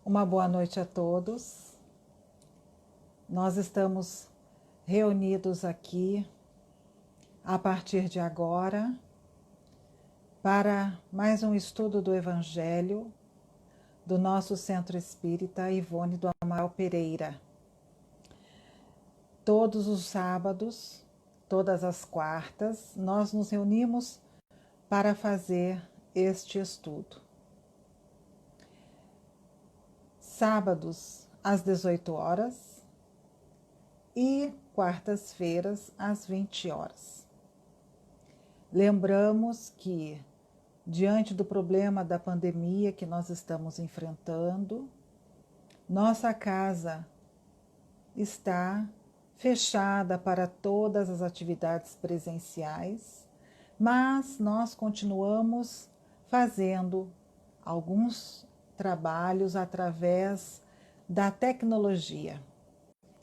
Uma boa noite a todos. Nós estamos reunidos aqui a partir de agora para mais um estudo do Evangelho do nosso Centro Espírita Ivone do Amaral Pereira. Todos os sábados, todas as quartas, nós nos reunimos para fazer este estudo. Sábados às 18 horas e quartas-feiras às 20 horas. Lembramos que, diante do problema da pandemia que nós estamos enfrentando, nossa casa está fechada para todas as atividades presenciais, mas nós continuamos fazendo alguns trabalhos através da tecnologia.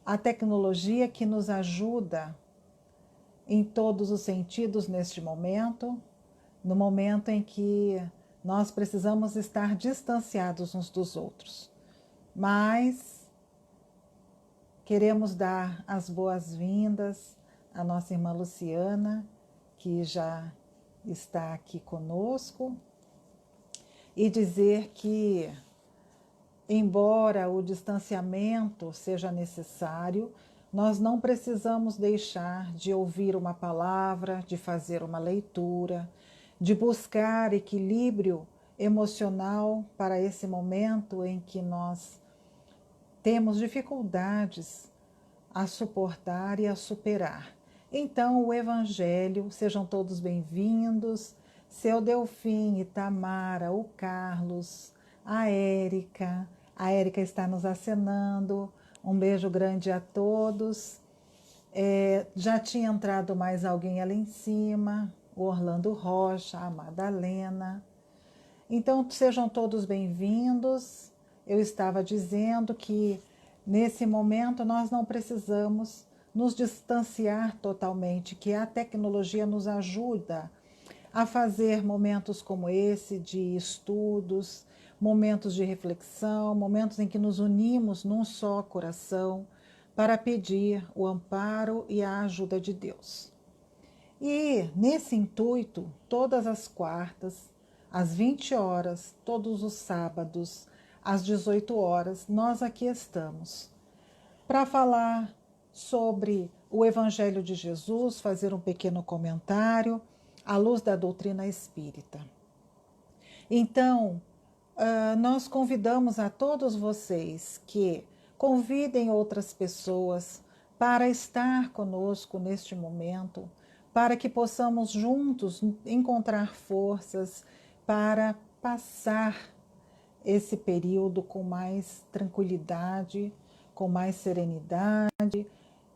A tecnologia que nos ajuda em todos os sentidos neste momento, no momento em que nós precisamos estar distanciados uns dos outros. Mas queremos dar as boas-vindas à nossa irmã Luciana, que já está aqui conosco, e dizer que, embora o distanciamento seja necessário, nós não precisamos deixar de ouvir uma palavra, de fazer uma leitura, de buscar equilíbrio emocional para esse momento em que nós temos dificuldades a suportar e a superar. Então, o Evangelho, sejam todos bem-vindos, seu Delfim, Itamara, o Carlos, a Érica está nos acenando, um beijo grande a todos. Já tinha entrado mais alguém ali em cima, o Orlando Rocha, a Madalena. Então, sejam todos bem-vindos. Eu estava dizendo que, nesse momento, nós não precisamos nos distanciar totalmente, que a tecnologia nos ajuda a fazer momentos como esse de estudos, momentos de reflexão, momentos em que nos unimos num só coração para pedir o amparo e a ajuda de Deus. E nesse intuito, todas as quartas, às 20 horas, todos os sábados, às 18 horas, nós aqui estamos para falar sobre o Evangelho de Jesus, fazer um pequeno comentário à luz da doutrina espírita. Então, nós convidamos a todos vocês que convidem outras pessoas para estar conosco neste momento, para que possamos juntos encontrar forças para passar esse período com mais tranquilidade, com mais serenidade,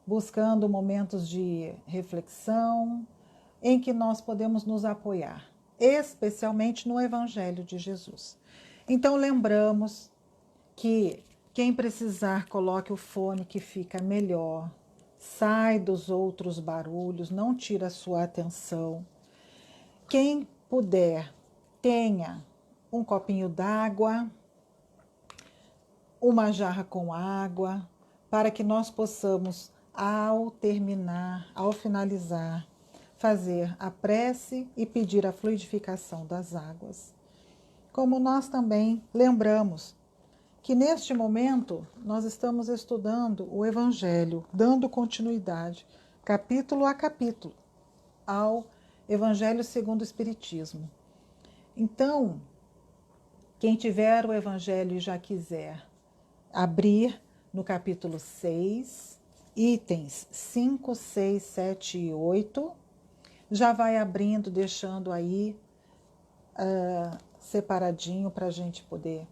buscando momentos de reflexão, em que nós podemos nos apoiar, especialmente no Evangelho de Jesus. Então, lembramos que quem precisar, coloque o fone que fica melhor, sai dos outros barulhos, não tira a sua atenção. Quem puder, tenha um copinho d'água, uma jarra com água, para que nós possamos, ao terminar, ao finalizar, fazer a prece e pedir a fluidificação das águas. Como nós também lembramos que neste momento nós estamos estudando o Evangelho, dando continuidade, capítulo a capítulo, ao Evangelho segundo o Espiritismo. Então, quem tiver o Evangelho e já quiser abrir no capítulo 6, itens 5, 6, 7 e 8, já vai abrindo, deixando aí separadinho para a gente poder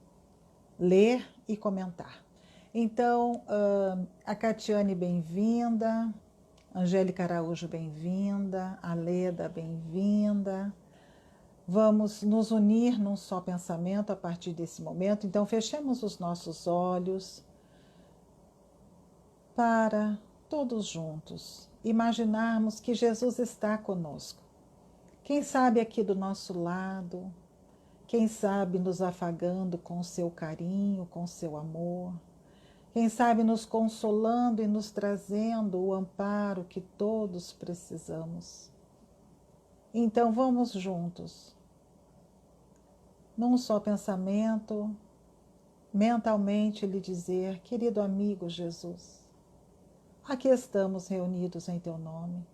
ler e comentar. Então, a Catiane, bem-vinda, Angélica Araújo, bem-vinda, a Leda, bem-vinda. Vamos nos unir num só pensamento a partir desse momento. Então, fechemos os nossos olhos para todos juntos imaginarmos que Jesus está conosco. Quem sabe aqui do nosso lado, quem sabe nos afagando com seu carinho, com seu amor, quem sabe nos consolando e nos trazendo o amparo que todos precisamos. Então vamos juntos, num só pensamento, mentalmente lhe dizer: querido amigo Jesus, aqui estamos reunidos em teu nome.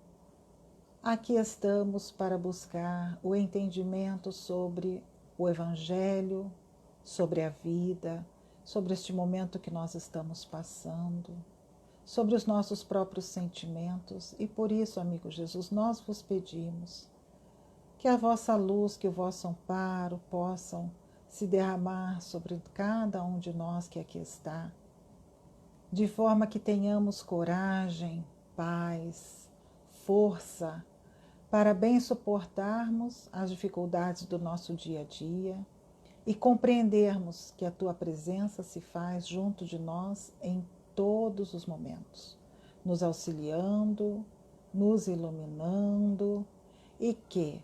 Aqui estamos para buscar o entendimento sobre o Evangelho, sobre a vida, sobre este momento que nós estamos passando, sobre os nossos próprios sentimentos. E por isso, amigo Jesus, nós vos pedimos que a vossa luz, que o vosso amparo possam se derramar sobre cada um de nós que aqui está, de forma que tenhamos coragem, paz, força, para bem suportarmos as dificuldades do nosso dia a dia e compreendermos que a tua presença se faz junto de nós em todos os momentos, nos auxiliando, nos iluminando, e que,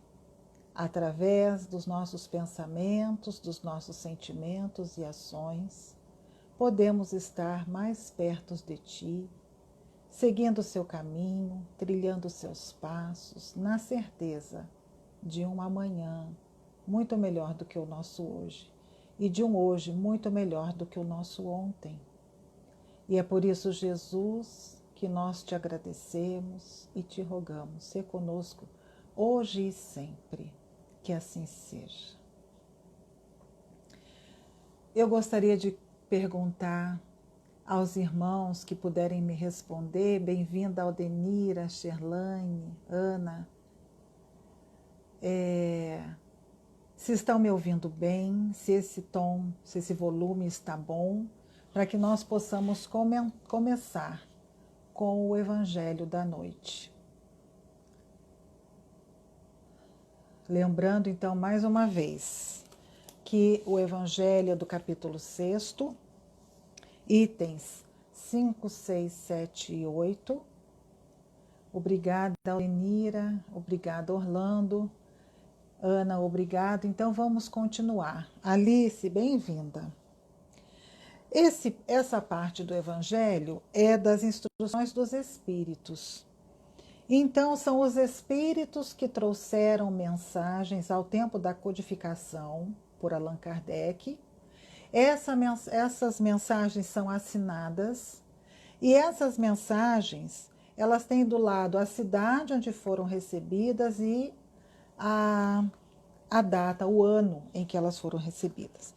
através dos nossos pensamentos, dos nossos sentimentos e ações, podemos estar mais perto de ti, seguindo o seu caminho, trilhando os seus passos, na certeza de um amanhã muito melhor do que o nosso hoje, e de um hoje muito melhor do que o nosso ontem. E é por isso, Jesus, que nós te agradecemos e te rogamos, ser conosco hoje e sempre, que assim seja. Eu gostaria de perguntar aos irmãos que puderem me responder: bem-vinda Aldenira, Sherlane, Ana. Se estão me ouvindo bem, se esse tom, se esse volume está bom, para que nós possamos começar com o Evangelho da noite. Lembrando então mais uma vez que o Evangelho é do capítulo 6º, itens 5, 6, 7 e 8. Obrigada, Aldenira. Obrigada, Orlando. Ana, obrigado. Então vamos continuar. Alice, bem-vinda. Essa parte do Evangelho é das instruções dos Espíritos. Então são os Espíritos que trouxeram mensagens ao tempo da codificação por Allan Kardec. Essas mensagens são assinadas, e essas mensagens, elas têm do lado a cidade onde foram recebidas e a data, o ano em que elas foram recebidas.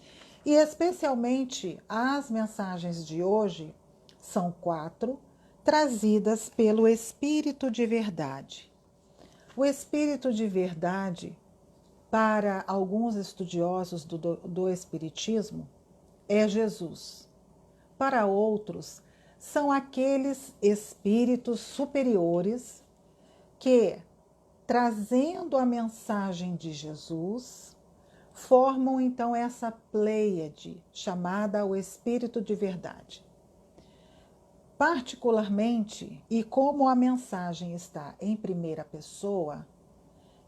E especialmente as mensagens de hoje são 4, trazidas pelo Espírito de Verdade. O Espírito de Verdade, para alguns estudiosos do Espiritismo, é Jesus. Para outros, são aqueles espíritos superiores que, trazendo a mensagem de Jesus, formam então essa pleiade chamada o Espírito de Verdade. Particularmente, e como a mensagem está em primeira pessoa,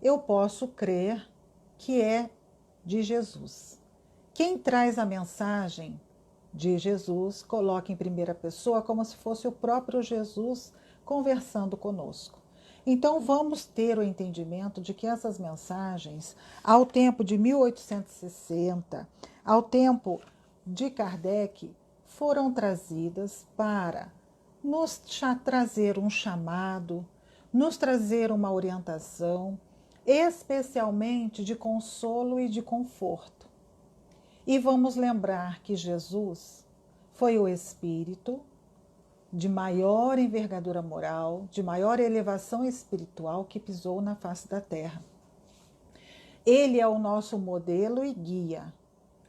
eu posso crer que é de Jesus. Quem traz a mensagem de Jesus coloca em primeira pessoa como se fosse o próprio Jesus conversando conosco. Então vamos ter o entendimento de que essas mensagens, ao tempo de 1860, ao tempo de Kardec, foram trazidas para nos trazer um chamado, nos trazer uma orientação, especialmente de consolo e de conforto. E vamos lembrar que Jesus foi o Espírito de maior envergadura moral, de maior elevação espiritual que pisou na face da terra. Ele é o nosso modelo e guia,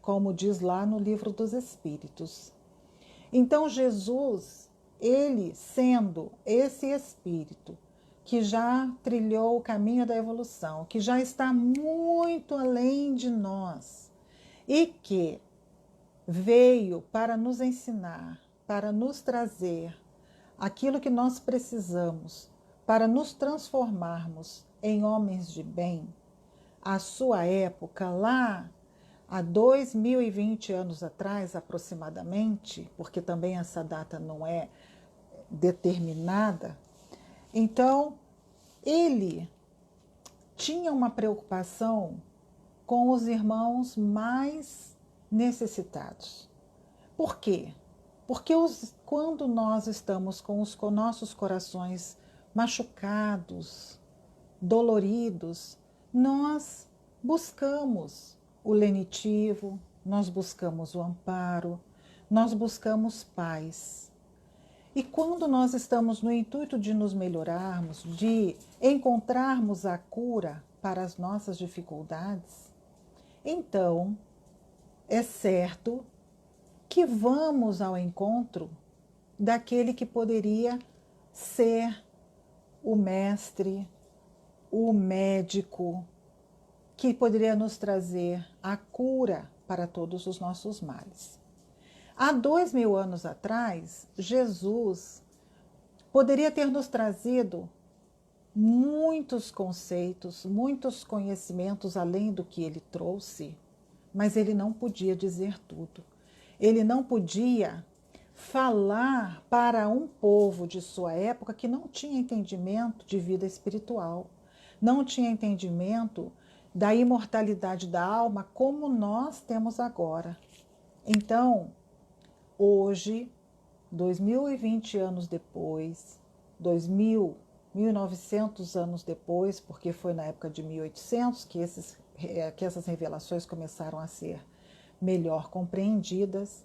como diz lá no Livro dos Espíritos. Então Jesus, ele sendo esse Espírito que já trilhou o caminho da evolução, que já está muito além de nós e que veio para nos ensinar, para nos trazer aquilo que nós precisamos para nos transformarmos em homens de bem. A sua época, lá há 2020 anos atrás, aproximadamente, porque também essa data não é determinada, então ele tinha uma preocupação com os irmãos mais necessitados. Por quê? Porque quando nós estamos com os nossos corações machucados, doloridos, nós buscamos o lenitivo, nós buscamos o amparo, nós buscamos paz. E quando nós estamos no intuito de nos melhorarmos, de encontrarmos a cura para as nossas dificuldades, então é certo que vamos ao encontro daquele que poderia ser o mestre, o médico, que poderia nos trazer a cura para todos os nossos males. Há 2000 anos atrás, Jesus poderia ter nos trazido muitos conceitos, muitos conhecimentos além do que ele trouxe, mas ele não podia dizer tudo. Ele não podia falar para um povo de sua época que não tinha entendimento de vida espiritual, não tinha entendimento da imortalidade da alma como nós temos agora. Então, hoje, 2020 anos depois, 1900 anos depois, porque foi na época de 1800 que essas revelações começaram a ser melhor compreendidas,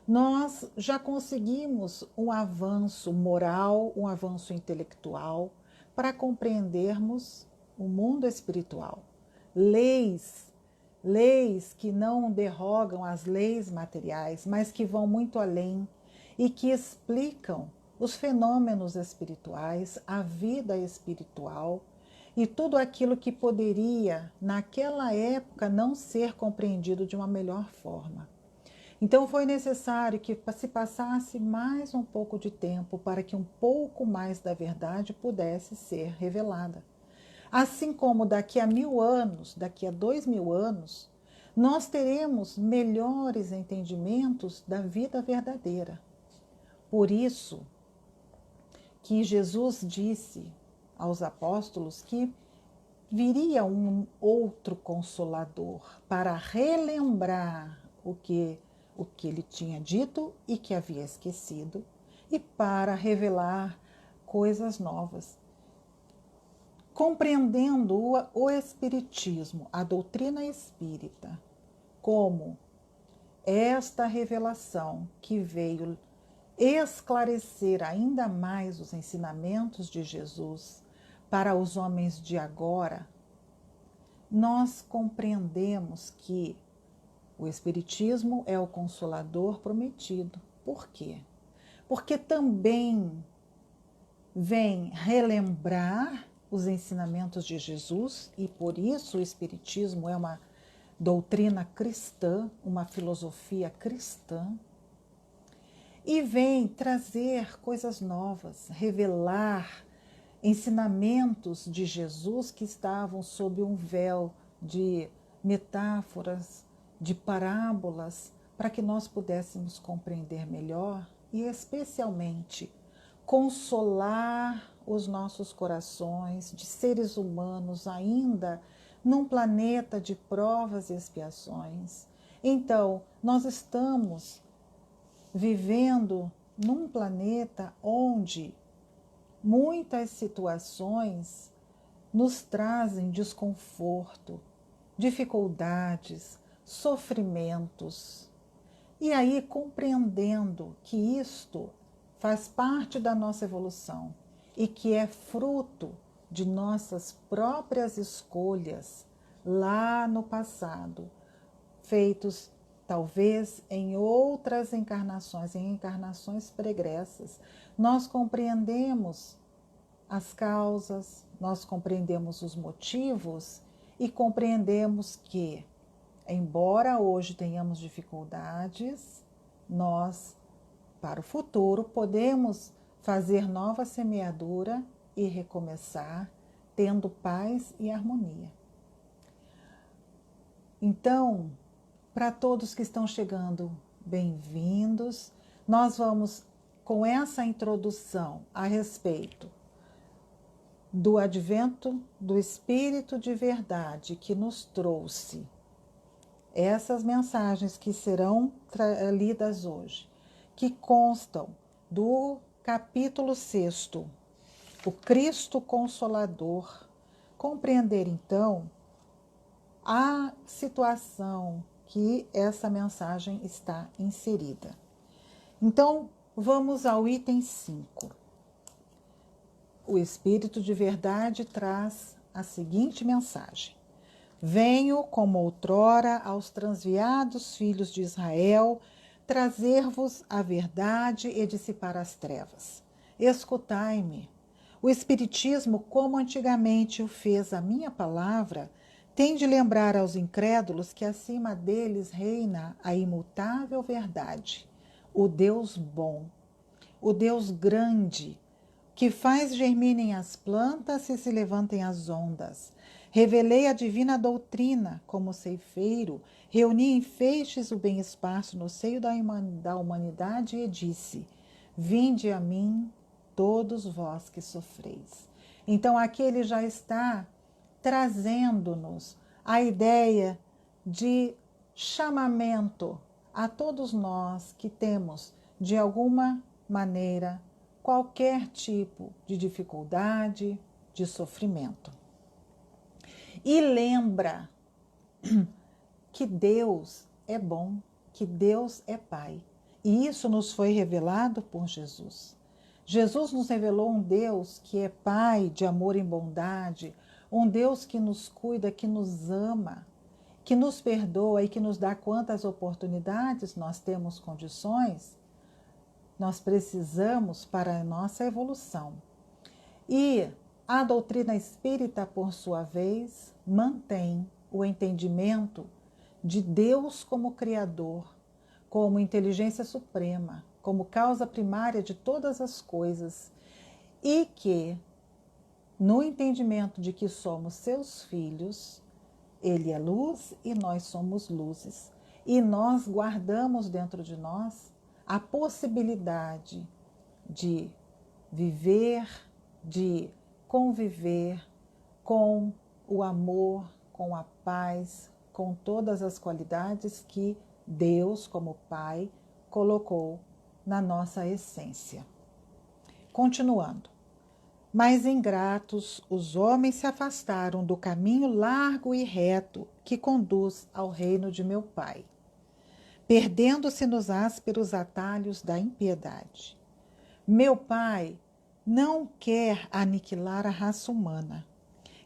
nós já conseguimos um avanço moral, um avanço intelectual para compreendermos o mundo espiritual. Leis que não derrogam as leis materiais, mas que vão muito além e que explicam os fenômenos espirituais, a vida espiritual e tudo aquilo que poderia, naquela época, não ser compreendido de uma melhor forma. Então foi necessário que se passasse mais um pouco de tempo para que um pouco mais da verdade pudesse ser revelada. Assim como daqui a 1000 anos, daqui a 2000 anos, nós teremos melhores entendimentos da vida verdadeira. Por isso que Jesus disse aos apóstolos que viria um outro consolador para relembrar o que ele tinha dito e que havia esquecido e para revelar coisas novas. Compreendendo o Espiritismo, a doutrina espírita, como esta revelação que veio esclarecer ainda mais os ensinamentos de Jesus para os homens de agora, nós compreendemos que o Espiritismo é o Consolador prometido. Por quê? Porque também vem relembrar os ensinamentos de Jesus e por isso o Espiritismo é uma doutrina cristã, uma filosofia cristã, e vem trazer coisas novas, revelar ensinamentos de Jesus que estavam sob um véu de metáforas, de parábolas, para que nós pudéssemos compreender melhor e especialmente consolar os nossos corações de seres humanos ainda num planeta de provas e expiações. Então, nós estamos vivendo num planeta onde muitas situações nos trazem desconforto, dificuldades, sofrimentos. E aí, compreendendo que isto faz parte da nossa evolução e que é fruto de nossas próprias escolhas lá no passado, feitos talvez em outras encarnações, em encarnações pregressas, nós compreendemos as causas, nós compreendemos os motivos e compreendemos que, embora hoje tenhamos dificuldades, nós, para o futuro, podemos fazer nova semeadura e recomeçar, tendo paz e harmonia. Então, Para todos que estão chegando, bem-vindos. Nós vamos, com essa introdução a respeito do advento do Espírito de Verdade que nos trouxe essas mensagens que serão lidas hoje, que constam do capítulo 6º, o Cristo Consolador, compreender então a situação que essa mensagem está inserida. Então, vamos ao item 5. O Espírito de Verdade traz a seguinte mensagem: venho, como outrora, aos transviados filhos de Israel, trazer-vos a verdade e dissipar as trevas. Escutai-me. O Espiritismo, como antigamente o fez a minha palavra, tem de lembrar aos incrédulos que acima deles reina a imutável verdade, o Deus bom, o Deus grande, que faz germinem as plantas e se levantem as ondas. Revelei a divina doutrina como ceifeiro, reuni em feixes o bem espaço no seio da humanidade e disse: vinde a mim, todos vós que sofreis. Então aqui ele já está trazendo-nos a ideia de chamamento a todos nós que temos, de alguma maneira, qualquer tipo de dificuldade, de sofrimento. E lembra que Deus é bom, que Deus é Pai. E isso nos foi revelado por Jesus. Jesus nos revelou um Deus que é Pai de amor e bondade, um Deus que nos cuida, que nos ama, que nos perdoa e que nos dá quantas oportunidades nós temos condições, nós precisamos para a nossa evolução. E a doutrina espírita, por sua vez, mantém o entendimento de Deus como Criador, como inteligência suprema, como causa primária de todas as coisas, e que, no entendimento de que somos seus filhos, ele é luz e nós somos luzes, e nós guardamos dentro de nós a possibilidade de viver, de conviver com o amor, com a paz, com todas as qualidades que Deus, como Pai, colocou na nossa essência. Continuando. Mas ingratos, os homens se afastaram do caminho largo e reto que conduz ao reino de meu Pai, perdendo-se nos ásperos atalhos da impiedade. Meu Pai não quer aniquilar a raça humana.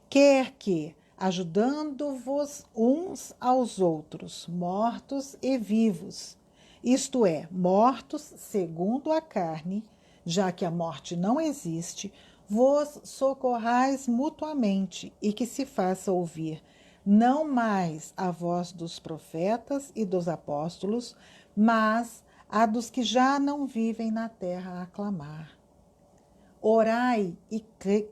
Quer que, ajudando-vos uns aos outros, mortos e vivos, isto é, mortos segundo a carne, já que a morte não existe, vos socorrais mutuamente e que se faça ouvir não mais a voz dos profetas e dos apóstolos, mas a dos que já não vivem na terra a clamar. Orai e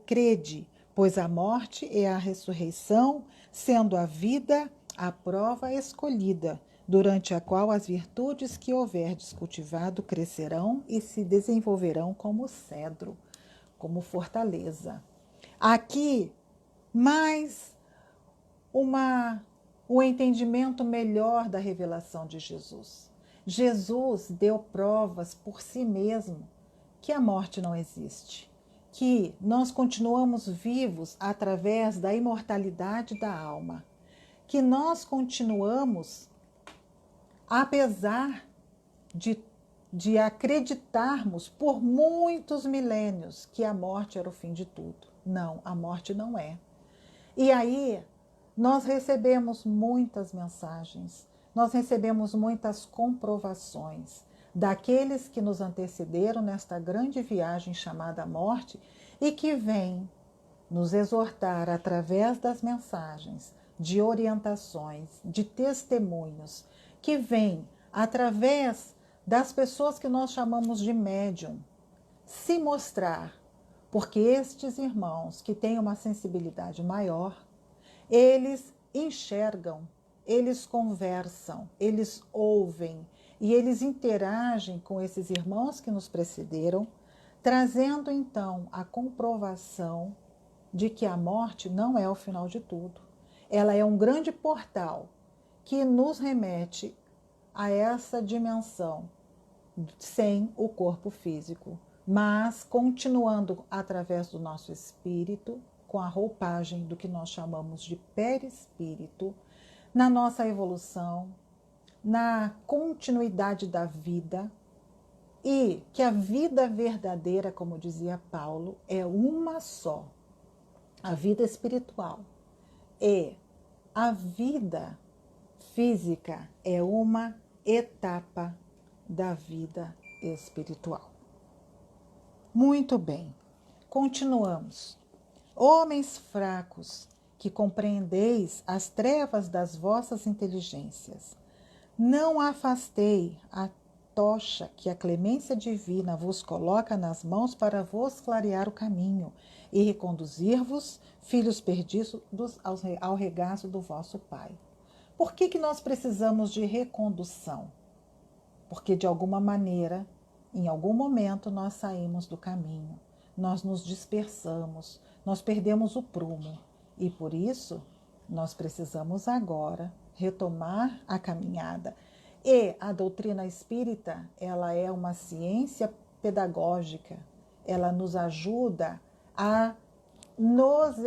crede, pois a morte é a ressurreição, sendo a vida a prova escolhida, durante a qual as virtudes que houverdes cultivado crescerão e se desenvolverão como cedro, como fortaleza. Aqui, mais o entendimento melhor da revelação de Jesus. Jesus deu provas por si mesmo que a morte não existe, que nós continuamos vivos através da imortalidade da alma, que nós continuamos, apesar de acreditarmos por muitos milênios que a morte era o fim de tudo. Não, a morte não é. E aí nós recebemos muitas mensagens, nós recebemos muitas comprovações daqueles que nos antecederam nesta grande viagem chamada morte e que vêm nos exortar através das mensagens, de orientações, de testemunhos, que vêm através das pessoas que nós chamamos de médium, se mostrar, porque estes irmãos que têm uma sensibilidade maior, eles enxergam eles conversam, eles ouvem e eles interagem com esses irmãos que nos precederam, trazendo então a comprovação de que a morte não é o final de tudo. Ela é um grande portal que nos remete a essa dimensão sem o corpo físico, mas continuando através do nosso espírito, com a roupagem do que nós chamamos de perispírito, na nossa evolução, na continuidade da vida, e que a vida verdadeira, como dizia Paulo, é uma só, a vida espiritual. E a vida física é uma etapa da vida espiritual. Muito bem, continuamos. Homens fracos, que compreendeis as trevas das vossas inteligências, não afastei a tocha que a clemência divina vos coloca nas mãos para vos clarear o caminho e reconduzir-vos, filhos perdidos, ao regaço do vosso Pai. Por que nós precisamos de recondução? Porque de alguma maneira, em algum momento, nós saímos do caminho, nós nos dispersamos, nós perdemos o prumo e por isso nós precisamos agora retomar a caminhada. E a doutrina espírita, ela é uma ciência pedagógica, ela nos ajuda a nos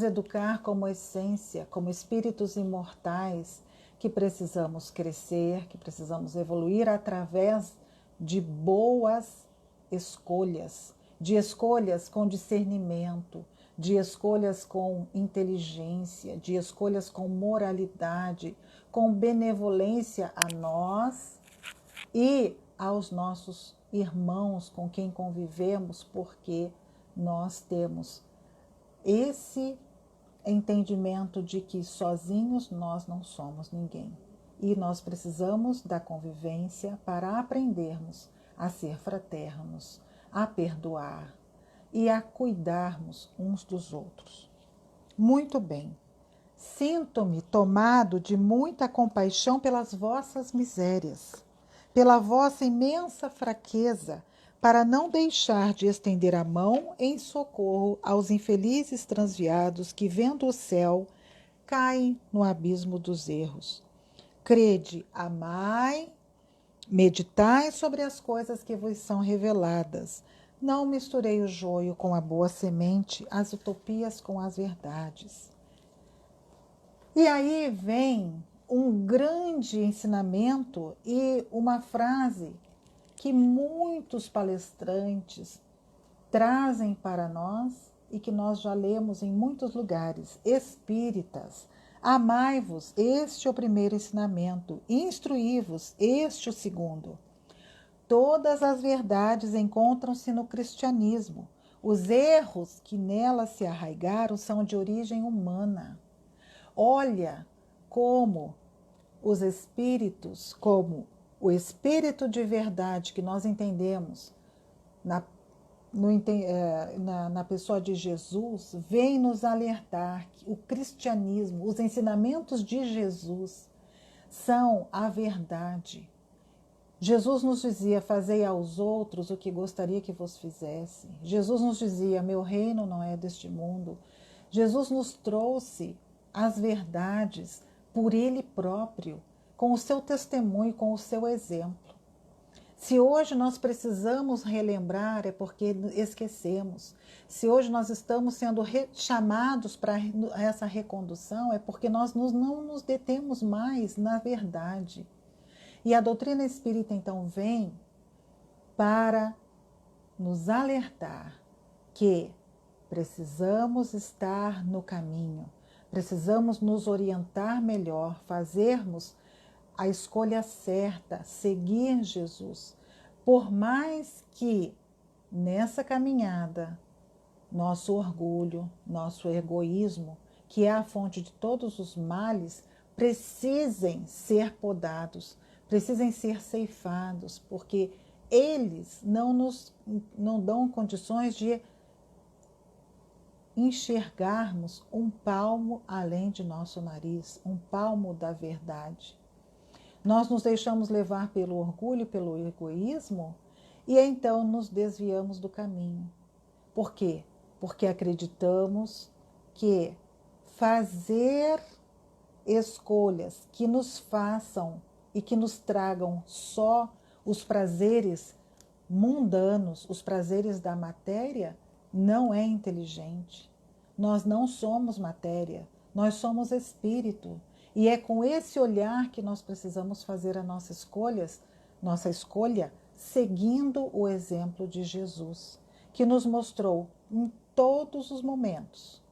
educar como essência, como espíritos imortais, que precisamos crescer, que precisamos evoluir através de boas escolhas, de escolhas com discernimento, de escolhas com inteligência, de escolhas com moralidade, com benevolência a nós e aos nossos irmãos com quem convivemos, porque nós temos esse entendimento de que sozinhos nós não somos ninguém. E nós precisamos da convivência para aprendermos a ser fraternos, a perdoar e a cuidarmos uns dos outros. Muito bem. Sinto-me tomado de muita compaixão pelas vossas misérias, pela vossa imensa fraqueza, para não deixar de estender a mão em socorro aos infelizes transviados que, vendo o céu, caem no abismo dos erros. Crede, amai, meditai sobre as coisas que vos são reveladas. Não misturei o joio com a boa semente, as utopias com as verdades. E aí vem um grande ensinamento e uma frase que muitos palestrantes trazem para nós e que nós já lemos em muitos lugares. Espíritas, amai-vos, este é o primeiro ensinamento, instruí-vos, este o segundo. Todas as verdades encontram-se no cristianismo. Os erros que nela se arraigaram são de origem humana. Olha como os espíritos, como o espírito de verdade que nós entendemos na pessoa de Jesus, vem nos alertar que o cristianismo, os ensinamentos de Jesus são a verdade. Jesus nos dizia, fazei aos outros o que gostaria que vos fizesse. Jesus nos dizia, meu reino não é deste mundo. Jesus nos trouxe as verdades por Ele próprio, com o seu testemunho, com o seu exemplo. Se hoje nós precisamos relembrar, é porque esquecemos. Se hoje nós estamos sendo chamados para essa recondução, é porque nós não nos detemos mais na verdade. E a doutrina espírita, então, vem para nos alertar que precisamos estar no caminho, precisamos nos orientar melhor, fazermos a escolha certa, seguir Jesus. Por mais que nessa caminhada, nosso orgulho, nosso egoísmo, que é a fonte de todos os males, precisem ser podados, precisem ser ceifados, porque eles não dão condições de enxergarmos um palmo além de nosso nariz, um palmo da verdade. Nós nos deixamos levar pelo orgulho, pelo egoísmo, e então nos desviamos do caminho. Por quê? Porque acreditamos que fazer escolhas que nos façam e que nos tragam só os prazeres mundanos, os prazeres da matéria, não é inteligente. Nós não somos matéria, nós somos espírito. E é com esse olhar que nós precisamos fazer a nossa escolha, seguindo o exemplo de Jesus, que nos mostrou em todos os momentos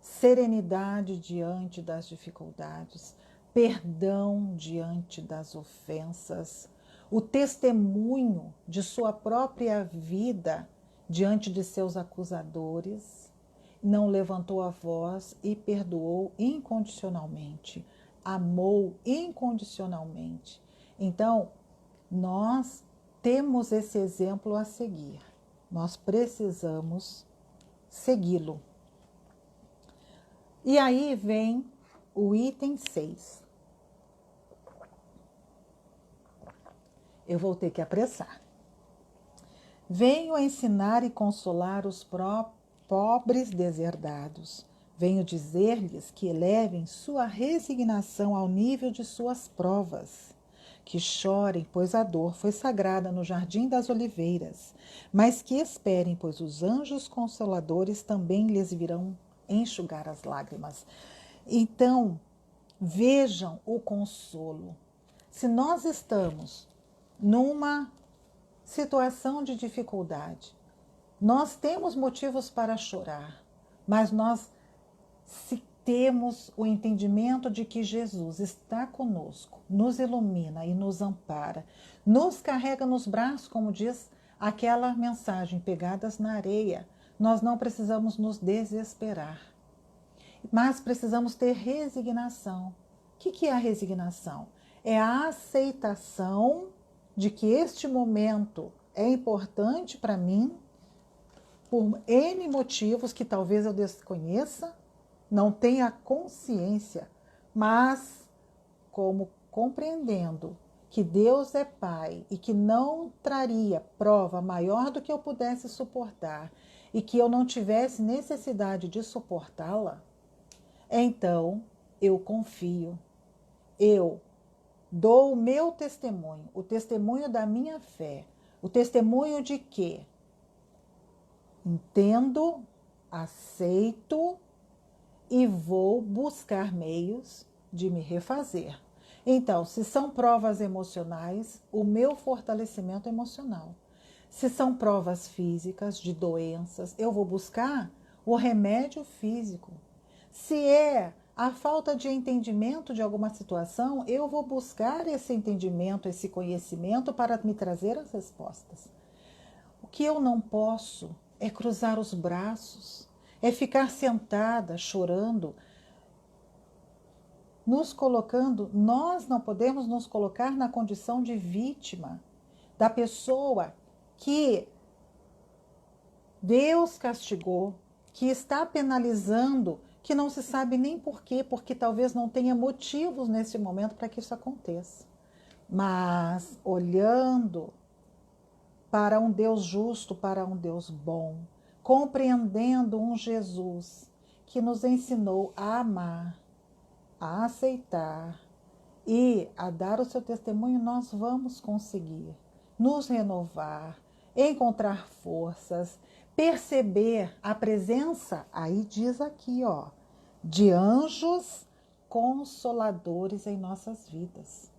serenidade diante das dificuldades, perdão diante das ofensas, o testemunho de sua própria vida diante de seus acusadores, não levantou a voz e perdoou incondicionalmente, amou incondicionalmente. Então, nós temos esse exemplo a seguir, nós precisamos segui-lo. E aí vem o item 6. Eu vou ter que apressar. Venho a ensinar e consolar os pobres deserdados. Venho dizer-lhes que elevem sua resignação ao nível de suas provas. Que chorem, pois a dor foi sagrada no jardim das oliveiras. Mas que esperem, pois os anjos consoladores também lhes virão enxugar as lágrimas. Então, vejam o consolo. Se nós estamos numa situação de dificuldade, nós temos motivos para chorar, mas nós, se temos o entendimento de que Jesus está conosco, nos ilumina e nos ampara, nos carrega nos braços, como diz aquela mensagem, pegadas na areia, nós não precisamos nos desesperar, mas precisamos ter resignação. O que é a resignação? É a aceitação de que este momento é importante para mim, por N motivos que talvez eu desconheça, não tenha consciência, mas como compreendendo que Deus é Pai e que não traria prova maior do que eu pudesse suportar e que eu não tivesse necessidade de suportá-la, então eu confio, eu dou o meu testemunho, o testemunho da minha fé, o testemunho de que entendo, aceito e vou buscar meios de me refazer. Então, se são provas emocionais, o meu fortalecimento emocional. Se são provas físicas, de doenças, eu vou buscar o remédio físico. Se é a falta de entendimento de alguma situação, eu vou buscar esse entendimento, esse conhecimento para me trazer as respostas. O que eu não posso é cruzar os braços, é ficar sentada chorando, nos colocando, nós não podemos nos colocar na condição de vítima da pessoa que Deus castigou, que está penalizando, que não se sabe nem por quê, porque talvez não tenha motivos nesse momento para que isso aconteça. Mas olhando para um Deus justo, para um Deus bom, compreendendo um Jesus que nos ensinou a amar, a aceitar e a dar o seu testemunho, nós vamos conseguir nos renovar, encontrar forças, perceber a presença, aí diz aqui, ó, de anjos consoladores em nossas vidas.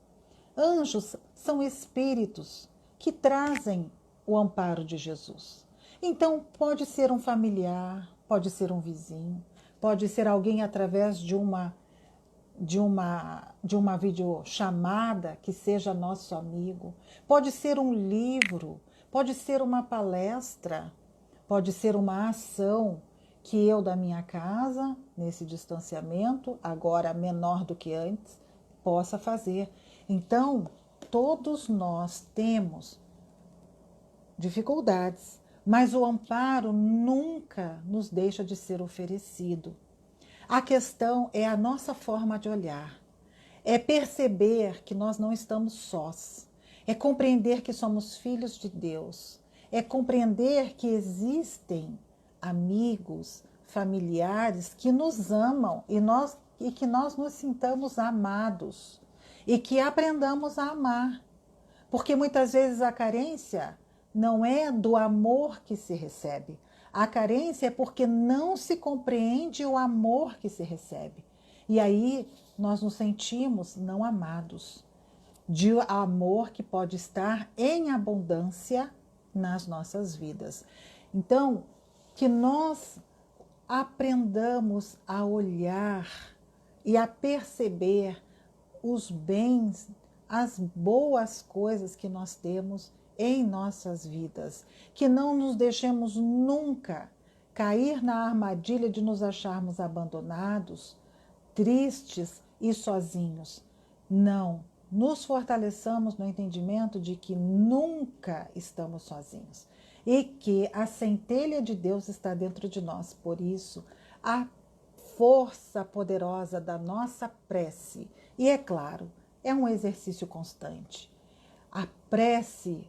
Anjos são espíritos que trazem o amparo de Jesus. Então, pode ser um familiar, pode ser um vizinho, pode ser alguém através de uma videochamada que seja nosso amigo, pode ser um livro, pode ser uma palestra, pode ser uma ação que eu da minha casa, nesse distanciamento, agora menor do que antes, possa fazer. Então, todos nós temos dificuldades, mas o amparo nunca nos deixa de ser oferecido. A questão é a nossa forma de olhar, é perceber que nós não estamos sós, é compreender que somos filhos de Deus, é compreender que existem amigos, familiares que nos amam e que nós nos sintamos amados e que aprendamos a amar. Porque muitas vezes a carência não é do amor que se recebe. A carência é porque não se compreende o amor que se recebe. E aí nós nos sentimos não amados, de amor que pode estar em abundância nas nossas vidas. Então, que nós aprendamos a olhar e a perceber os bens, as boas coisas que nós temos em nossas vidas, que não nos deixemos nunca cair na armadilha de nos acharmos abandonados, tristes e sozinhos. Não, nos fortaleçamos no entendimento de que nunca estamos sozinhos e que a centelha de Deus está dentro de nós. Por isso, a força poderosa da nossa prece, e é claro, é um exercício constante. A prece,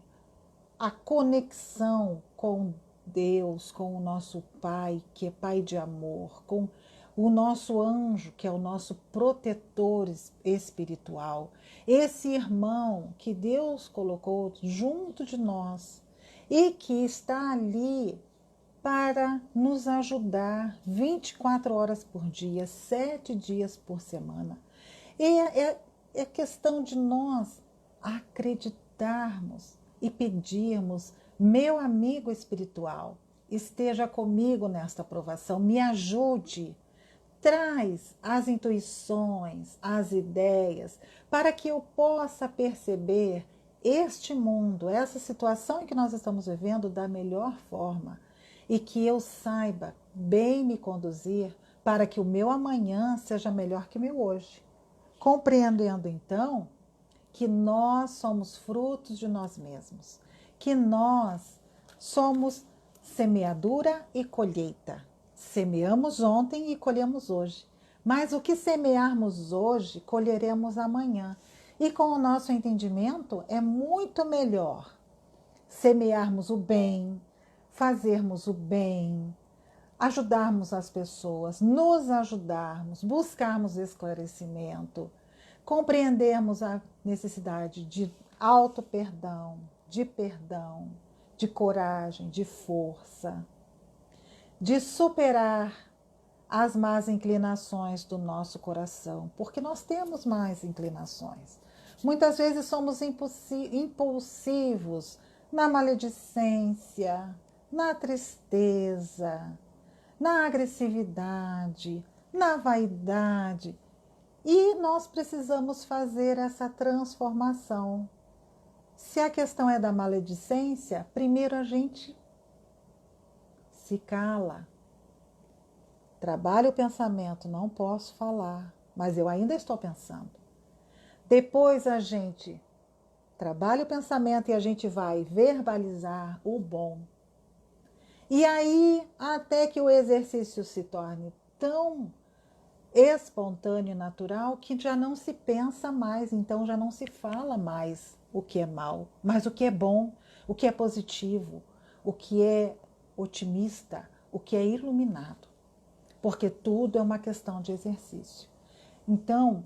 a conexão com Deus, com o nosso Pai, que é Pai de amor, com o nosso anjo, que é o nosso protetor espiritual, esse irmão que Deus colocou junto de nós e que está ali para nos ajudar 24 horas por dia, 7 dias por semana. E é questão de nós acreditarmos e pedirmos: meu amigo espiritual, esteja comigo nesta provação, me ajude, traz as intuições, as ideias, para que eu possa perceber este mundo, essa situação em que nós estamos vivendo da melhor forma e que eu saiba bem me conduzir para que o meu amanhã seja melhor que o meu hoje. Compreendendo então que nós somos frutos de nós mesmos, que nós somos semeadura e colheita. Semeamos ontem e colhemos hoje. Mas o que semearmos hoje, colheremos amanhã. E com o nosso entendimento, é muito melhor semearmos o bem, fazermos o bem, ajudarmos as pessoas, nos ajudarmos, buscarmos esclarecimento, compreendermos a necessidade de auto-perdão, de coragem, de força, de superar as más inclinações do nosso coração, porque nós temos más inclinações. Muitas vezes somos impulsivos na maledicência, na tristeza, na agressividade, na vaidade. E nós precisamos fazer essa transformação. Se a questão é da maledicência, primeiro a gente se cala. Trabalha o pensamento, não posso falar, mas eu ainda estou pensando. Depois a gente trabalha o pensamento e a gente vai verbalizar o bom. E aí, até que o exercício se torne tão espontâneo e natural que já não se pensa mais, então já não se fala mais o que é mal, mas o que é bom, o que é positivo, o que é otimista, o que é iluminado. Porque tudo é uma questão de exercício. Então,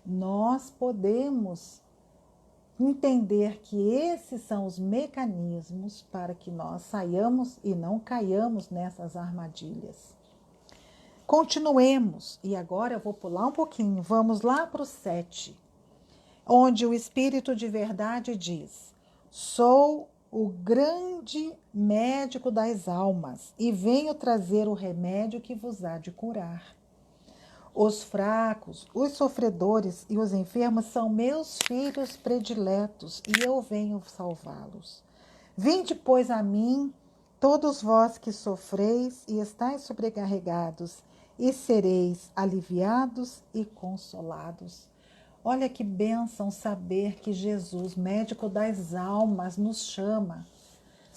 nós podemos entender que esses são os mecanismos para que nós saiamos e não caiamos nessas armadilhas. Continuemos, e agora eu vou pular um pouquinho, vamos lá para o 7, onde o Espírito de Verdade diz: sou o grande médico das almas e venho trazer o remédio que vos há de curar. Os fracos, os sofredores e os enfermos são meus filhos prediletos e eu venho salvá-los. Vinde, pois, a mim, todos vós que sofreis e estáis sobrecarregados, e sereis aliviados e consolados. Olha que bênção saber que Jesus, médico das almas, nos chama.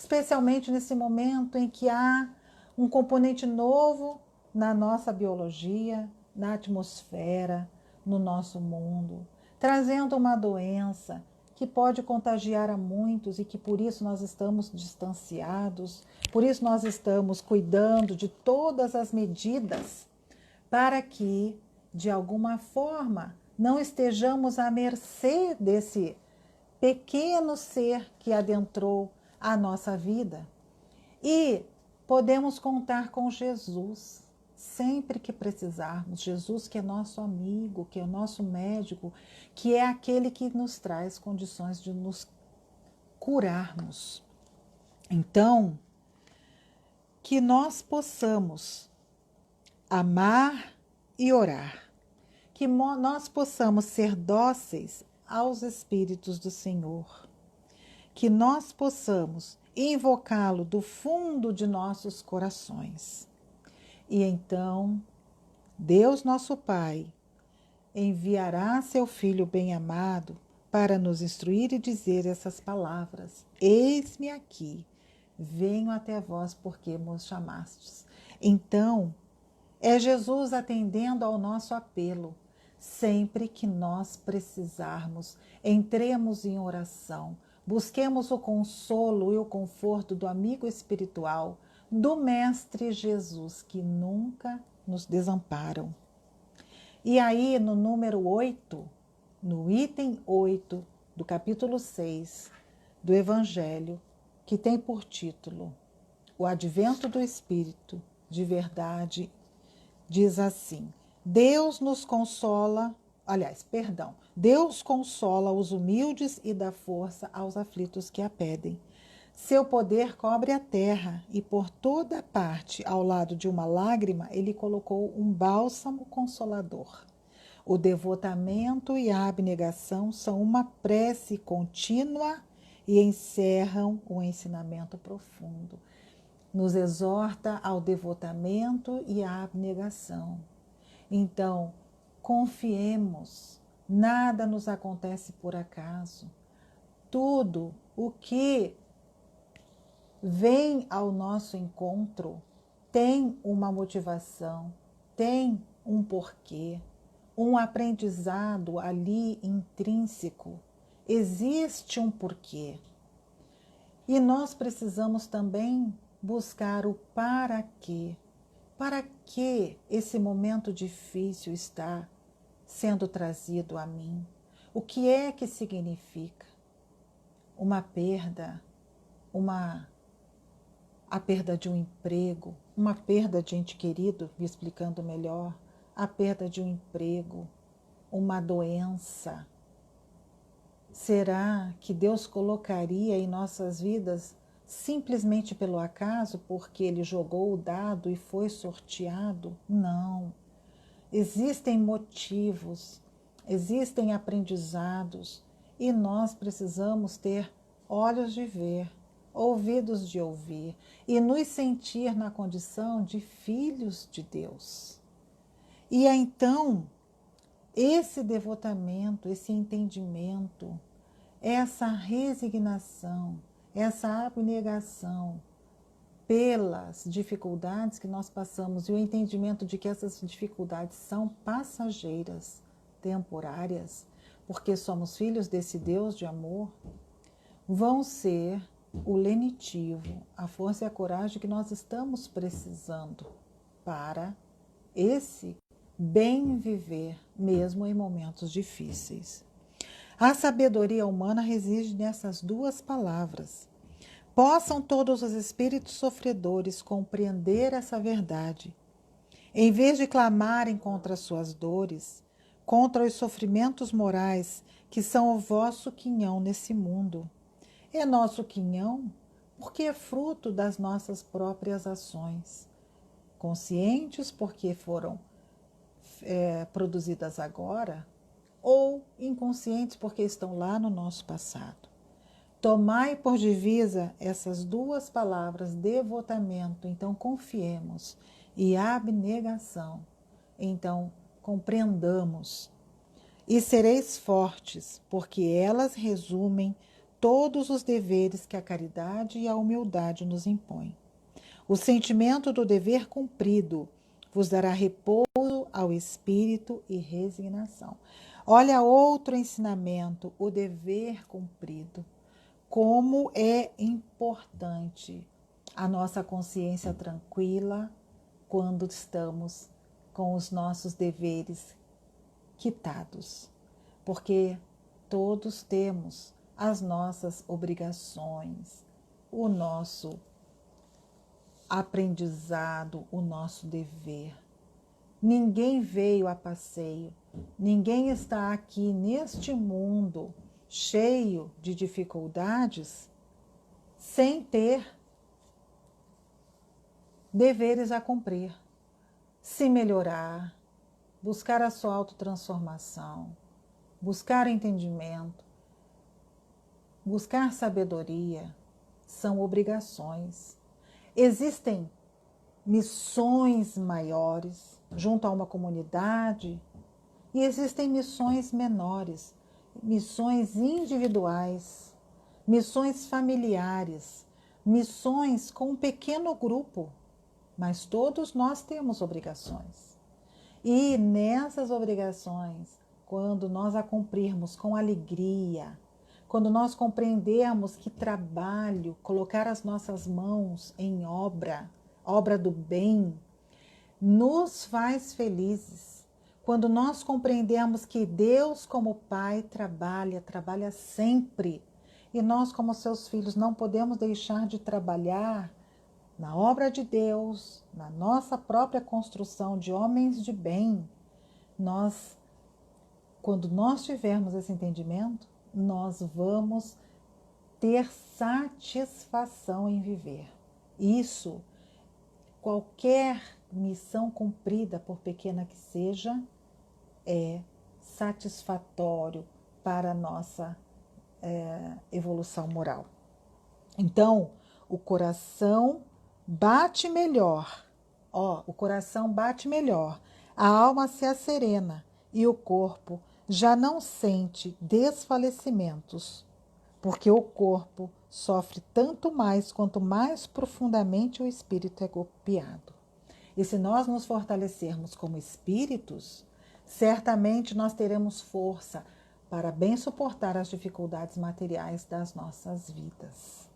especialmente nesse momento em que há um componente novo na nossa biologia, na atmosfera, no nosso mundo, trazendo uma doença que pode contagiar a muitos e que por isso nós estamos distanciados, por isso nós estamos cuidando de todas as medidas para que, de alguma forma, não estejamos à mercê desse pequeno ser que adentrou a nossa vida. E podemos contar com Jesus sempre que precisarmos. Jesus, que é nosso amigo, que é nosso médico, que é aquele que nos traz condições de nos curarmos. Então, que nós possamos amar e orar, que nós possamos ser dóceis aos Espíritos do Senhor, que nós possamos invocá-lo do fundo de nossos corações. E então, Deus nosso Pai enviará seu Filho bem-amado para nos instruir e dizer essas palavras: eis-me aqui, venho até vós porque me chamastes. Então, é Jesus atendendo ao nosso apelo. Sempre que nós precisarmos, entremos em oração, busquemos o consolo e o conforto do amigo espiritual, do Mestre Jesus, que nunca nos desamparam. E aí, no número 8, no item 8 do capítulo 6 do Evangelho, que tem por título O Advento do Espírito de Verdade, diz assim: Deus consola os humildes e dá força aos aflitos que a pedem. Seu poder cobre a terra e por toda parte, ao lado de uma lágrima, ele colocou um bálsamo consolador. O devotamento e a abnegação são uma prece contínua e encerram o ensinamento profundo. Nos exorta ao devotamento e à abnegação. Então, confiemos, nada nos acontece por acaso. Tudo o que vem ao nosso encontro tem uma motivação, tem um porquê, um aprendizado ali intrínseco. Existe um porquê. E nós precisamos também buscar o para quê. Para que esse momento difícil está sendo trazido a mim? O que é que significa? Uma perda, a perda de um emprego, uma perda de ente querido, me explicando melhor, a perda de um emprego, uma doença. Será que Deus colocaria em nossas vidas simplesmente pelo acaso, porque ele jogou o dado e foi sorteado? Não. Existem motivos, existem aprendizados e nós precisamos ter olhos de ver, ouvidos de ouvir e nos sentir na condição de filhos de Deus. E então, esse devotamento, esse entendimento, essa resignação, essa abnegação pelas dificuldades que nós passamos e o entendimento de que essas dificuldades são passageiras, temporárias, porque somos filhos desse Deus de amor, vão ser o lenitivo, a força e a coragem que nós estamos precisando para esse bem viver, mesmo em momentos difíceis. A sabedoria humana reside nessas duas palavras. Possam todos os espíritos sofredores compreender essa verdade. Em vez de clamarem contra suas dores, contra os sofrimentos morais que são o vosso quinhão nesse mundo. É nosso quinhão porque é fruto das nossas próprias ações. Conscientes porque foram produzidas agora, ou inconscientes porque estão lá no nosso passado. Tomai por divisa essas duas palavras, devotamento, então confiemos, e abnegação, então compreendamos. E sereis fortes, porque elas resumem todos os deveres que a caridade e a humildade nos impõem. O sentimento do dever cumprido vos dará repouso ao espírito e resignação. Olha outro ensinamento, o dever cumprido. Como é importante a nossa consciência tranquila quando estamos com os nossos deveres quitados, porque todos temos as nossas obrigações, o nosso aprendizado, o nosso dever. Ninguém veio a passeio, ninguém está aqui neste mundo cheio de dificuldades sem ter deveres a cumprir, se melhorar, buscar a sua autotransformação, buscar entendimento, buscar sabedoria, são obrigações. Existem missões maiores junto a uma comunidade e existem missões menores, missões individuais, missões familiares, missões com um pequeno grupo, mas todos nós temos obrigações. E nessas obrigações, quando nós a cumprirmos com alegria, quando nós compreendermos que trabalho, colocar as nossas mãos em obra, obra do bem, nos faz felizes. Quando nós compreendemos que Deus, como Pai, trabalha sempre, e nós, como seus filhos, não podemos deixar de trabalhar na obra de Deus, na nossa própria construção de homens de bem, quando nós tivermos esse entendimento, nós vamos ter satisfação em viver. Isso, qualquer missão cumprida, por pequena que seja, é satisfatório para a nossa evolução moral. Então, o coração bate melhor, o coração bate melhor, a alma se asserena e o corpo já não sente desfalecimentos, porque o corpo sofre tanto mais quanto mais profundamente o espírito é golpeado. E se nós nos fortalecermos como espíritos, certamente nós teremos força para bem suportar as dificuldades materiais das nossas vidas.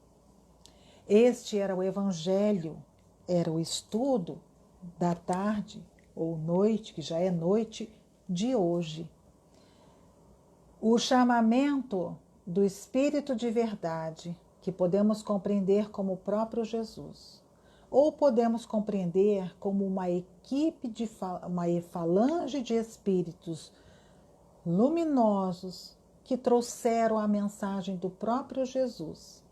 Este era o Evangelho, era o estudo da tarde ou noite, que já é noite de hoje. O chamamento do Espírito de verdade, que podemos compreender como o próprio Jesus, ou podemos compreender como uma equipe, uma falange de espíritos luminosos que trouxeram a mensagem do próprio Jesus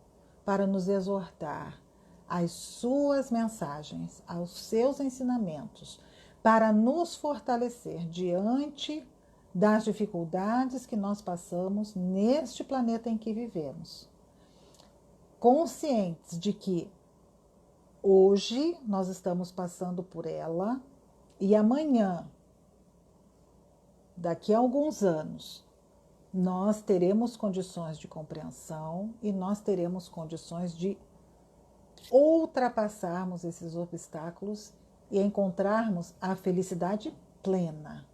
para nos exortar às suas mensagens, aos seus ensinamentos, para nos fortalecer diante das dificuldades que nós passamos neste planeta em que vivemos. Conscientes de que hoje nós estamos passando por ela e amanhã, daqui a alguns anos, nós teremos condições de compreensão e nós teremos condições de ultrapassarmos esses obstáculos e encontrarmos a felicidade plena.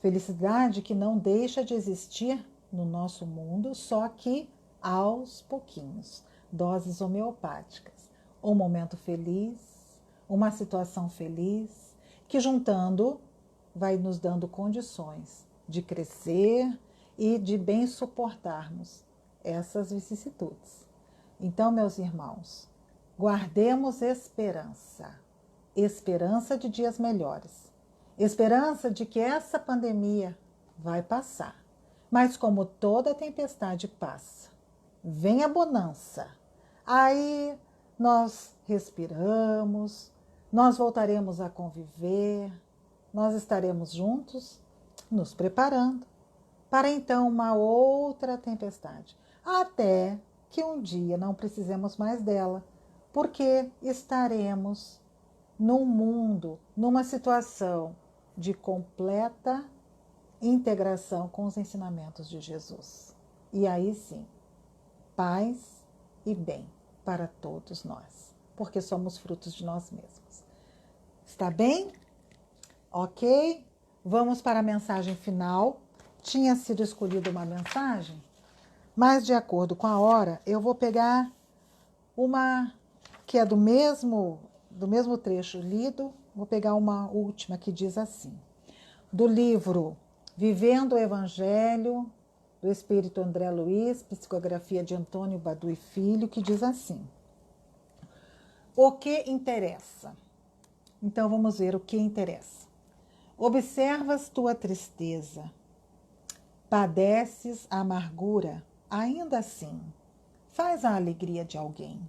Felicidade que não deixa de existir no nosso mundo, só que aos pouquinhos, doses homeopáticas. Um momento feliz, uma situação feliz, que juntando vai nos dando condições de crescer e de bem suportarmos essas vicissitudes. Então, meus irmãos, guardemos esperança, esperança de dias melhores, esperança de que essa pandemia vai passar. Mas como toda tempestade passa, vem a bonança. Aí nós respiramos, nós voltaremos a conviver, nós estaremos juntos, nos preparando para então uma outra tempestade, até que um dia não precisemos mais dela, porque estaremos num mundo, numa situação de completa integração com os ensinamentos de Jesus. E aí sim, paz e bem para todos nós, porque somos frutos de nós mesmos. Está bem? Ok? Vamos para a mensagem final. Tinha sido escolhida uma mensagem, mas de acordo com a hora, eu vou pegar uma que é do mesmo trecho lido, vou pegar uma última que diz assim, do livro Vivendo o Evangelho, do Espírito André Luiz, psicografia de Antônio Badui Filho, que diz assim: o que interessa? Então vamos ver o que interessa. Observas tua tristeza, padeces a amargura, ainda assim, faz a alegria de alguém.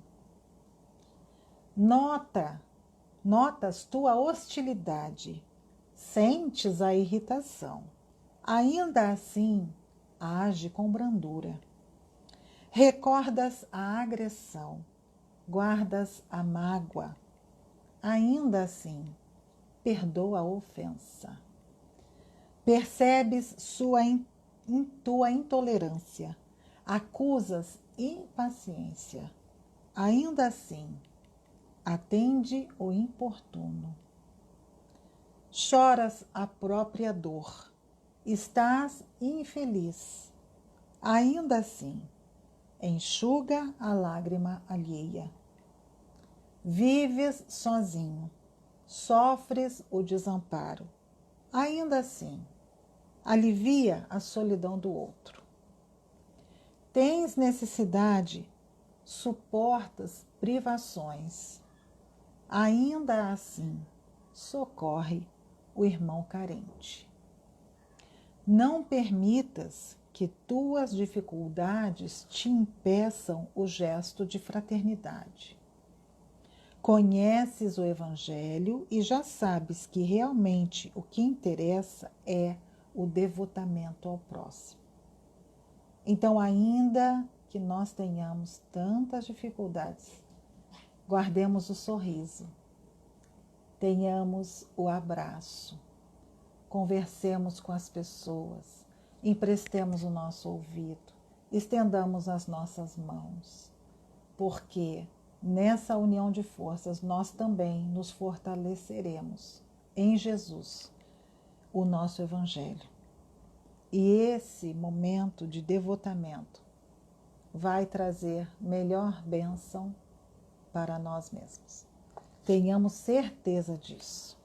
Notas tua hostilidade, sentes a irritação, ainda assim, age com brandura. Recordas a agressão, guardas a mágoa, ainda assim, perdoa a ofensa. Percebes tua intolerância, acusas impaciência, ainda assim, atende o importuno. Choras a própria dor, estás infeliz, ainda assim, enxuga a lágrima alheia. Vives sozinho, sofres o desamparo, ainda assim, alivia a solidão do outro. Tens necessidade, suportas privações, ainda assim, socorre o irmão carente. Não permitas que tuas dificuldades te impeçam o gesto de fraternidade. Conheces o Evangelho e já sabes que realmente o que interessa é o devotamento ao próximo. Então, ainda que nós tenhamos tantas dificuldades, guardemos o sorriso, tenhamos o abraço, conversemos com as pessoas, emprestemos o nosso ouvido, estendamos as nossas mãos, porque nessa união de forças nós também nos fortaleceremos em Jesus, o nosso Evangelho. E esse momento de devotamento vai trazer melhor bênção para nós mesmos. Tenhamos certeza disso.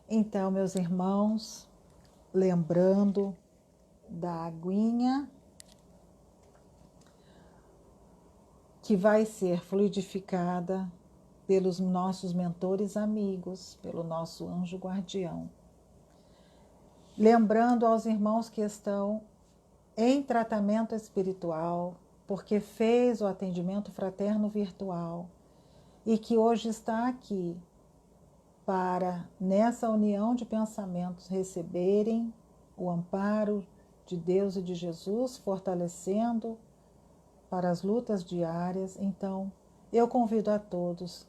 Então, meus irmãos, lembrando da aguinha que vai ser fluidificada pelos nossos mentores amigos, pelo nosso anjo guardião. Lembrando aos irmãos que estão em tratamento espiritual, porque fez o atendimento fraterno virtual e que hoje está aqui para, nessa união de pensamentos, receberem o amparo de Deus e de Jesus, fortalecendo para as lutas diárias. Então, eu convido a todos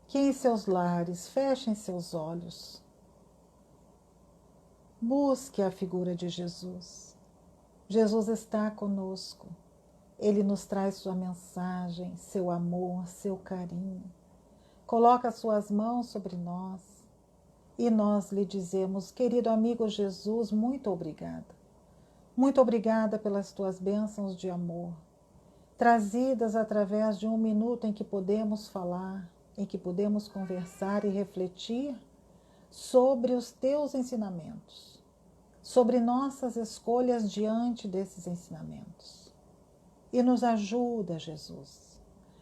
que em seus lares fechem seus olhos, busque a figura de Jesus. Jesus está conosco. Ele nos traz sua mensagem, seu amor, seu carinho. Coloca suas mãos sobre nós e nós lhe dizemos: querido amigo Jesus, muito obrigada. Muito obrigada pelas tuas bênçãos de amor, trazidas através de um minuto em que podemos falar, em que podemos conversar e refletir sobre os teus ensinamentos, sobre nossas escolhas diante desses ensinamentos. E nos ajuda, Jesus,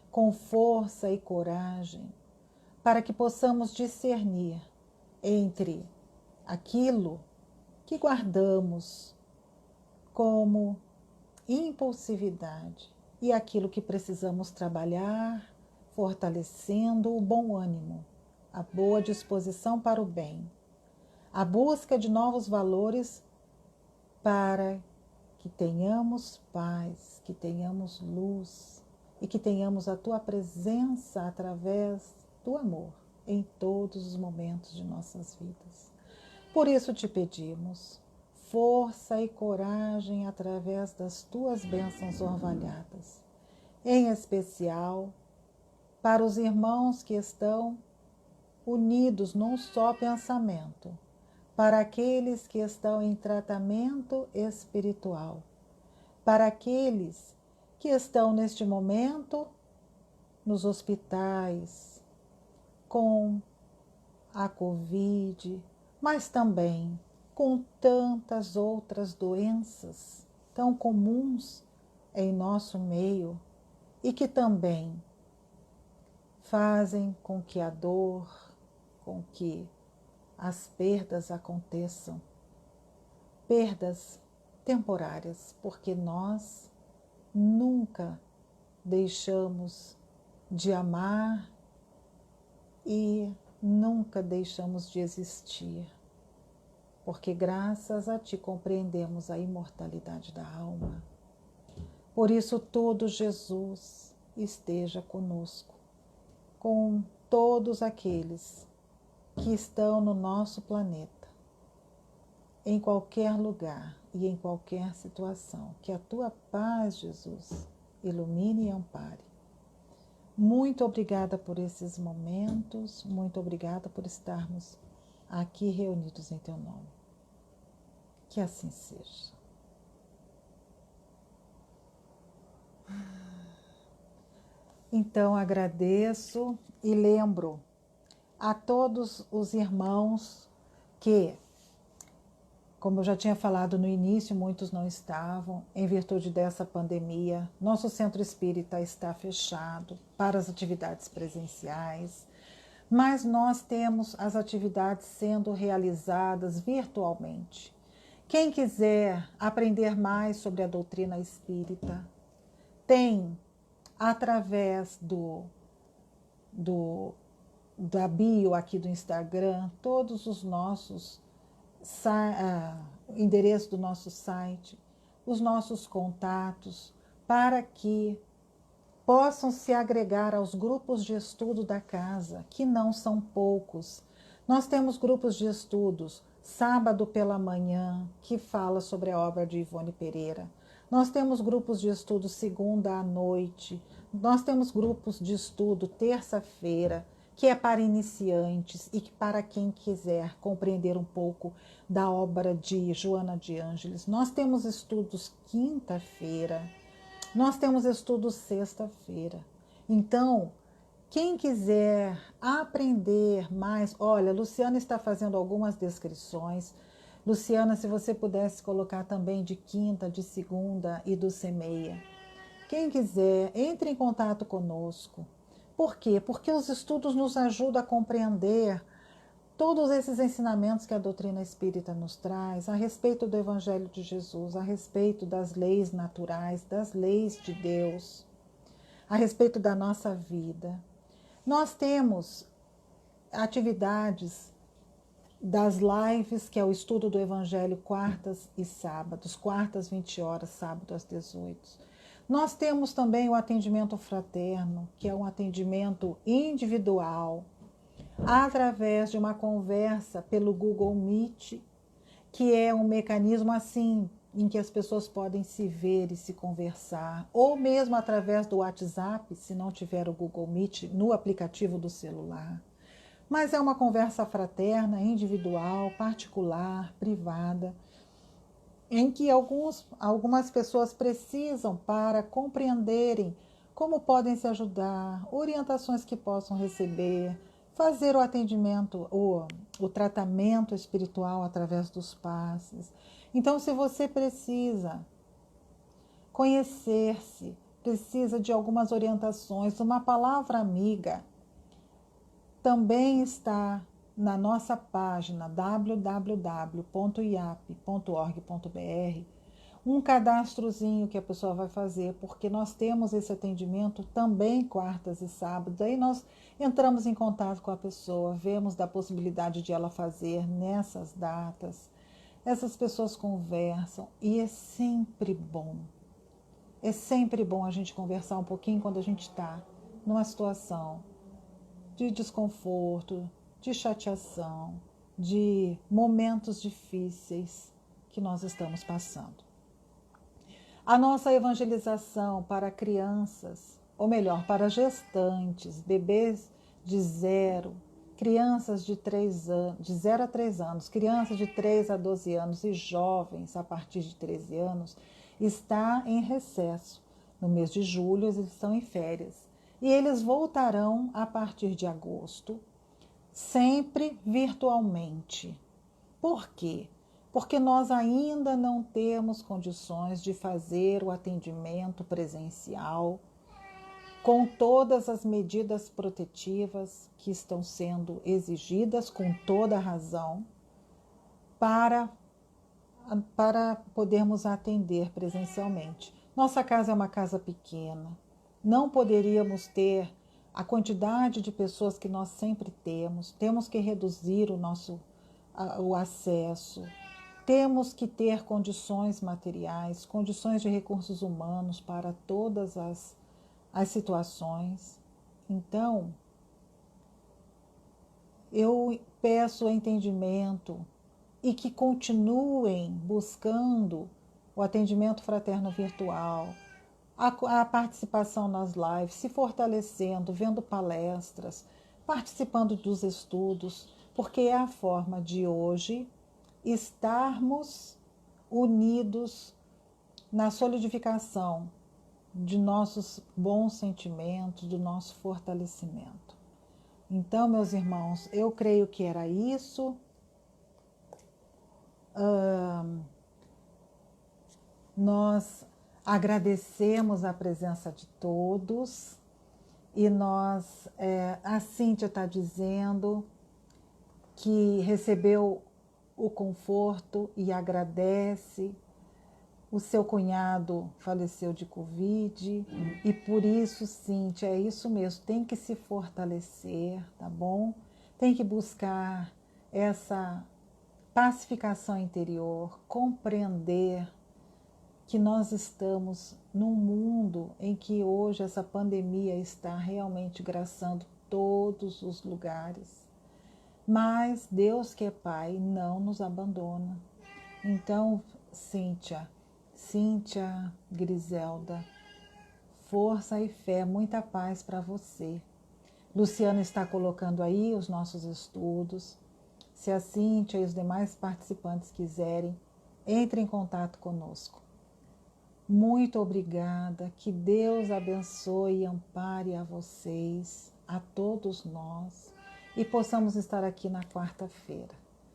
com força e coragem, para que possamos discernir entre aquilo que guardamos como impulsividade e aquilo que precisamos trabalhar, fortalecendo o bom ânimo, a boa disposição para o bem, a busca de novos valores para que tenhamos paz, que tenhamos luz e que tenhamos a tua presença através do amor em todos os momentos de nossas vidas. Por isso te pedimos, força e coragem através das tuas bênçãos orvalhadas, em especial para os irmãos que estão unidos num só pensamento, para aqueles que estão em tratamento espiritual, para aqueles que estão neste momento nos hospitais com a Covid, mas também com tantas outras doenças tão comuns em nosso meio e que também fazem com que a dor, com que as perdas aconteçam, perdas temporárias, porque nós nunca deixamos de amar e nunca deixamos de existir, porque graças a Ti compreendemos a imortalidade da alma. Por isso, todo Jesus esteja conosco, com todos aqueles que estão no nosso planeta, em qualquer lugar e em qualquer situação. Que a Tua paz, Jesus, ilumine e ampare. Muito obrigada por esses momentos, muito obrigada por estarmos aqui reunidos em Teu nome. Que assim seja. Então agradeço e lembro a todos os irmãos que, como eu já tinha falado no início, muitos não estavam, em virtude dessa pandemia. Nosso centro espírita está fechado para as atividades presenciais, mas nós temos as atividades sendo realizadas virtualmente. Quem quiser aprender mais sobre a doutrina espírita, tem, através da bio aqui do Instagram, todos os nossos endereço do nosso site, os nossos contatos, para que possam se agregar aos grupos de estudo da casa, que não são poucos. Nós temos grupos de estudos, sábado pela manhã, que fala sobre a obra de Ivone Pereira. Nós temos grupos de estudo segunda à noite. Nós temos grupos de estudo terça-feira, que é para iniciantes e que para quem quiser compreender um pouco da obra de Joana de Ângeles. Nós temos estudos quinta-feira, nós temos estudos sexta-feira. Então, quem quiser aprender mais, olha, Luciana está fazendo algumas descrições. Luciana, se você pudesse colocar também de quinta, de segunda e do CEMEIA. Quem quiser, entre em contato conosco. Por quê? Porque os estudos nos ajudam a compreender todos esses ensinamentos que a doutrina espírita nos traz a respeito do Evangelho de Jesus, a respeito das leis naturais, das leis de Deus, a respeito da nossa vida. Nós temos atividades das lives, que é o estudo do Evangelho, quartas e sábados, quartas 20 horas, sábado às 18. Nós temos também o atendimento fraterno, que é um atendimento individual, através de uma conversa pelo Google Meet, que é um mecanismo assim, em que as pessoas podem se ver e se conversar, ou mesmo através do WhatsApp, se não tiver o Google Meet, no aplicativo do celular. Mas é uma conversa fraterna, individual, particular, privada, em que algumas pessoas precisam para compreenderem como podem se ajudar, orientações que possam receber, fazer o atendimento, o tratamento espiritual através dos passes. Então, se você precisa conhecer-se, precisa de algumas orientações, uma palavra amiga, também está na nossa página www.iap.org.br um cadastrozinho que a pessoa vai fazer, porque nós temos esse atendimento também quartas e sábados. Aí nós entramos em contato com a pessoa, vemos da possibilidade de ela fazer nessas datas. Essas pessoas conversam e é sempre bom. É sempre bom a gente conversar um pouquinho quando a gente está numa situação de desconforto, de chateação, de momentos difíceis que nós estamos passando. A nossa evangelização para crianças, ou melhor, para gestantes, bebês de 0, crianças de 3 anos, de 0 a 3 anos, crianças de 3 a 12 anos e jovens a partir de 13 anos, está em recesso. No mês de julho, eles estão em férias. E eles voltarão a partir de agosto, sempre virtualmente. Por quê? Porque nós ainda não temos condições de fazer o atendimento presencial com todas as medidas protetivas que estão sendo exigidas, com toda a razão, para podermos atender presencialmente. Nossa casa é uma casa pequena, não poderíamos ter a quantidade de pessoas que nós sempre temos que reduzir o acesso, temos que ter condições materiais, condições de recursos humanos para todas as situações. Então, eu peço entendimento e que continuem buscando o atendimento fraterno virtual, a participação nas lives, se fortalecendo, vendo palestras, participando dos estudos, porque é a forma de hoje estarmos unidos na solidificação de nossos bons sentimentos, do nosso fortalecimento. Então, meus irmãos, eu creio que era isso. Nós agradecemos a presença de todos e a Cíntia está dizendo que recebeu o conforto e agradece. O seu cunhado faleceu de Covid e por isso, Cíntia, é isso mesmo, tem que se fortalecer, tá bom? Tem que buscar essa pacificação interior, compreender que nós estamos num mundo em que hoje essa pandemia está realmente graçando todos os lugares. Mas Deus, que é Pai, não nos abandona. Então, Cíntia, Griselda, força e fé, muita paz para você. Luciana está colocando aí os nossos estudos. Se a Cíntia e os demais participantes quiserem, entre em contato conosco. Muito obrigada, que Deus abençoe e ampare a vocês, a todos nós, e possamos estar aqui na quarta-feira.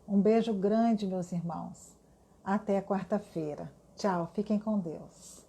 Um beijo grande, meus irmãos. Até quarta-feira. Tchau, fiquem com Deus.